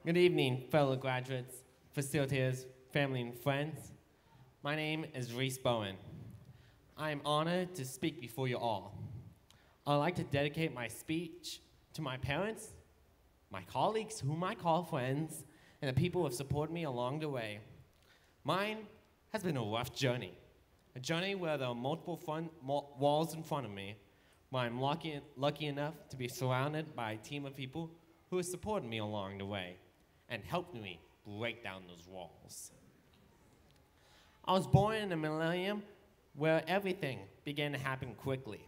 Good evening, fellow graduates, facilitators, family, and friends. My name is Reece Bowen. I am honored to speak before you all. I'd like to dedicate my speech to my parents, my colleagues, whom I call friends, and the people who have supported me along the way. Mine has been a rough journey, a journey where there are multiple walls in front of me, but I'm lucky enough to be surrounded by a team of people who have supported me along the way and helped me break down those walls. I was born in a millennium where everything began to happen quickly.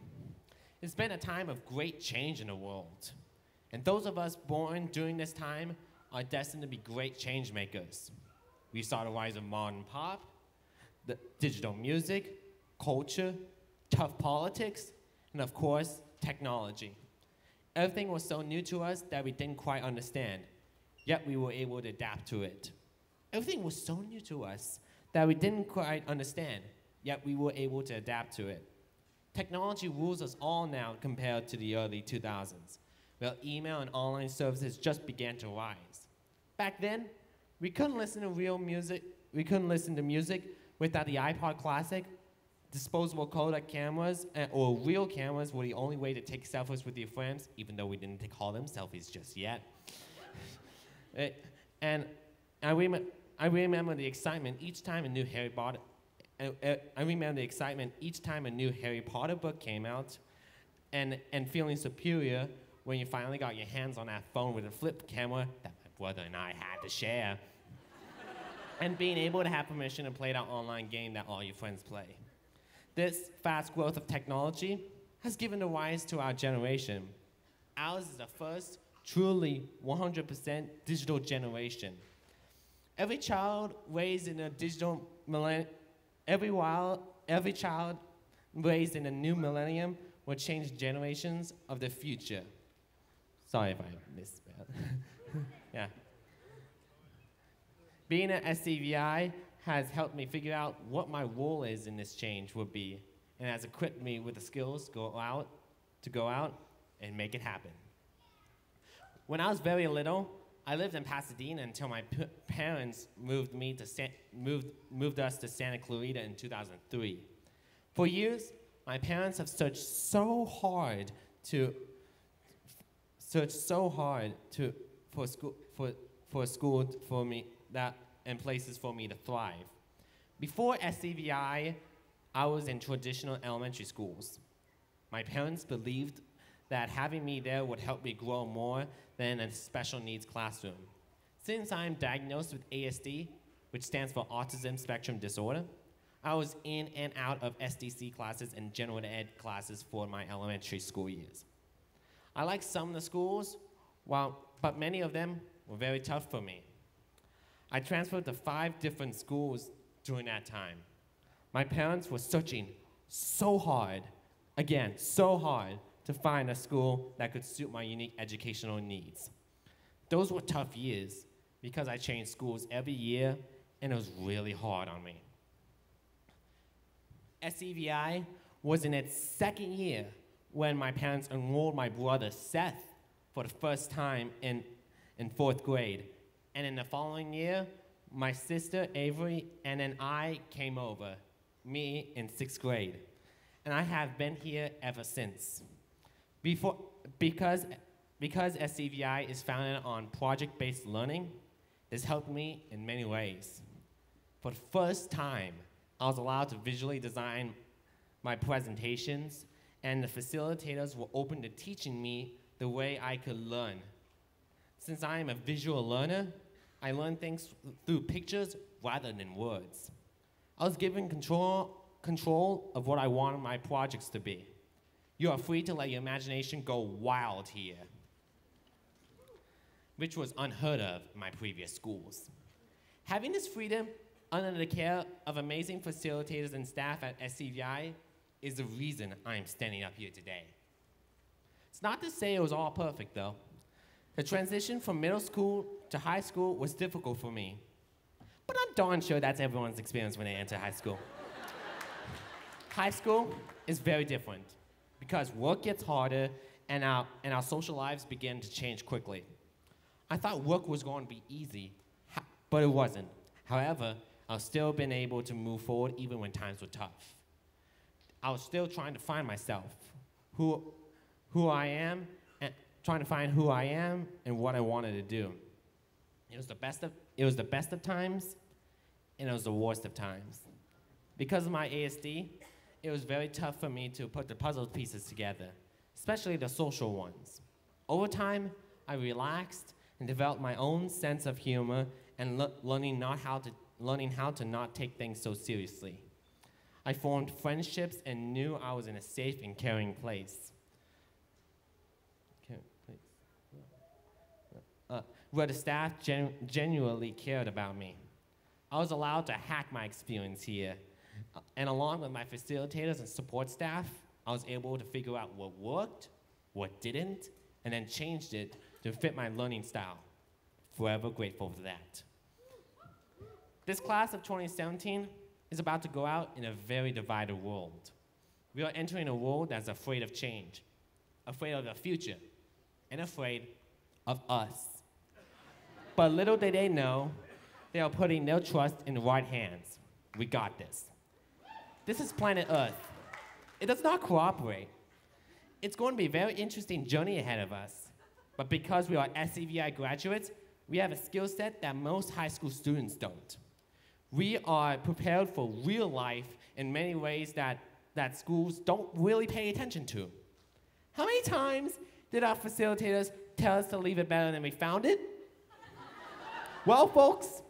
It's been a time of great change in the world, and those of us born during this time are destined to be great change makers. We saw the rise of modern pop, the digital music, culture, tough politics, and of course, technology. Everything was so new to us that we didn't quite understand, yet we were able to adapt to it. Everything was so new to us that we didn't quite understand, yet we were able to adapt to it. Technology rules us all now compared to the early 2000s, where email and online services just began to rise. Back then, we couldn't listen to music without the iPod Classic. Disposable codec cameras or real cameras were the only way to take selfies with your friends, even though we didn't call them selfies just yet. And I remember the excitement each time a new Harry Potter. I remember the excitement each time a new Harry Potter book came out, and feeling superior when you finally got your hands on that phone with a flip camera that my brother and I had to share, and being able to have permission to play that online game that all your friends play. This fast growth of technology has given rise to our generation. Ours is the first truly 100% digital generation. Every child raised in a digital millennium, every child raised in a new millennium will change generations of the future. Sorry if I misspelled. Yeah. Being at SCVi has helped me figure out what my role is in this change would be, and has equipped me with the skills to go out and make it happen. When I was very little, I lived in Pasadena until my parents moved us to Santa Clarita in 2003. For years, my parents have searched so hard for school for me and places for me to thrive. Before SCVi, I was in traditional elementary schools. My parents believed that having me there would help me grow more than a special needs classroom. Since I'm diagnosed with ASD, which stands for autism spectrum disorder, I was in and out of SDC classes and general ed classes for my elementary school years. I liked some of the schools, but many of them were very tough for me. I transferred to 5 different schools during that time. My parents were searching so hard to find a school that could suit my unique educational needs. Those were tough years because I changed schools every year, and it was really hard on me. SCVi was in its second year when my parents enrolled my brother Seth for the first time in 4th grade. And in the following year, my sister Avery and then I came over, me in 6th grade. And I have been here ever since. Because SCVi is founded on project-based learning, it's helped me in many ways. For the first time, I was allowed to visually design my presentations, and the facilitators were open to teaching me the way I could learn. Since I am a visual learner, I learn things through pictures rather than words. I was given control of what I wanted my projects to be. You are free to let your imagination go wild here, which was unheard of in my previous schools. Having this freedom under the care of amazing facilitators and staff at SCVi is the reason I am standing up here today. It's not to say it was all perfect, though. The transition from middle school to high school was difficult for me, but I'm darn sure that's everyone's experience when they enter high school. High school is very different because work gets harder and our social lives begin to change quickly. I thought work was going to be easy, but it wasn't. However, I've still been able to move forward even when times were tough. I was still trying to find myself, who I am, and trying to find who I am and what I wanted to do. It was the best of times, and it was the worst of times. Because of my ASD, it was very tough for me to put the puzzle pieces together, especially the social ones. Over time, I relaxed and developed my own sense of humor and learning how to not take things so seriously. I formed friendships and knew I was in a safe and caring place. Where the staff genuinely cared about me. I was allowed to hack my experience here. And along with my facilitators and support staff, I was able to figure out what worked, what didn't, and then changed it to fit my learning style. Forever grateful for that. This class of 2017 is about to go out in a very divided world. We are entering a world that's afraid of change, afraid of the future, and afraid of us. But little did they know, they are putting their trust in the right hands. We got this. This is planet Earth. It does not cooperate. It's going to be a very interesting journey ahead of us. But because we are SCVi graduates, we have a skill set that most high school students don't. We are prepared for real life in many ways that schools don't really pay attention to. How many times did our facilitators tell us to leave it better than we found it? Well, folks,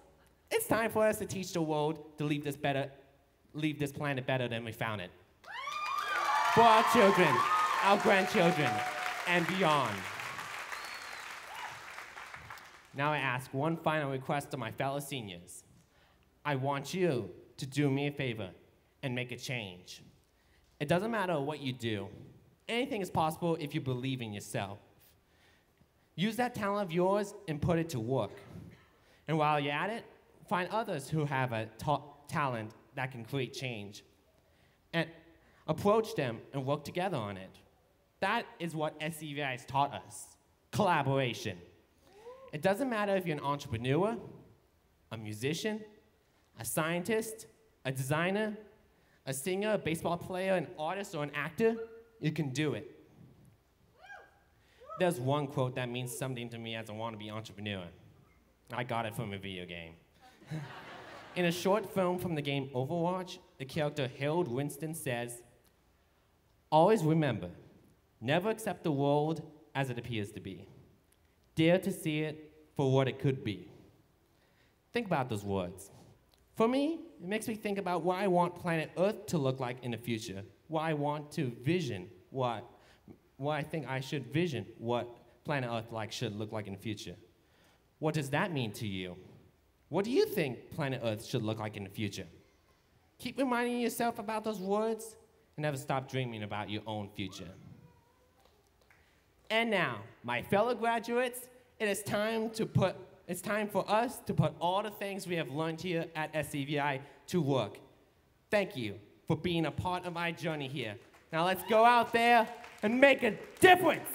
it's time for us to teach the world to leave this planet better than we found it. For our children, our grandchildren, and beyond. Now I ask one final request of my fellow seniors. I want you to do me a favor and make a change. It doesn't matter what you do. Anything is possible if you believe in yourself. Use that talent of yours and put it to work. And while you're at it, find others who have a talent that can create change. And approach them and work together on it. That is what SCVi has taught us, collaboration. It doesn't matter if you're an entrepreneur, a musician, a scientist, a designer, a singer, a baseball player, an artist, or an actor, you can do it. There's one quote that means something to me as a wannabe entrepreneur. I got it from a video game. In a short film from the game Overwatch, the character Harold Winston says, "Always remember, never accept the world as it appears to be. Dare to see it for what it could be." Think about those words. For me, it makes me think about what I want planet Earth to look like in the future, what I want to vision, what I think I should vision what planet Earth should look like in the future. What does that mean to you? What do you think planet Earth should look like in the future? Keep reminding yourself about those words and never stop dreaming about your own future. And now, my fellow graduates, it's time for us to put all the things we have learned here at SCVi to work. Thank you for being a part of my journey here. Now let's go out there and make a difference.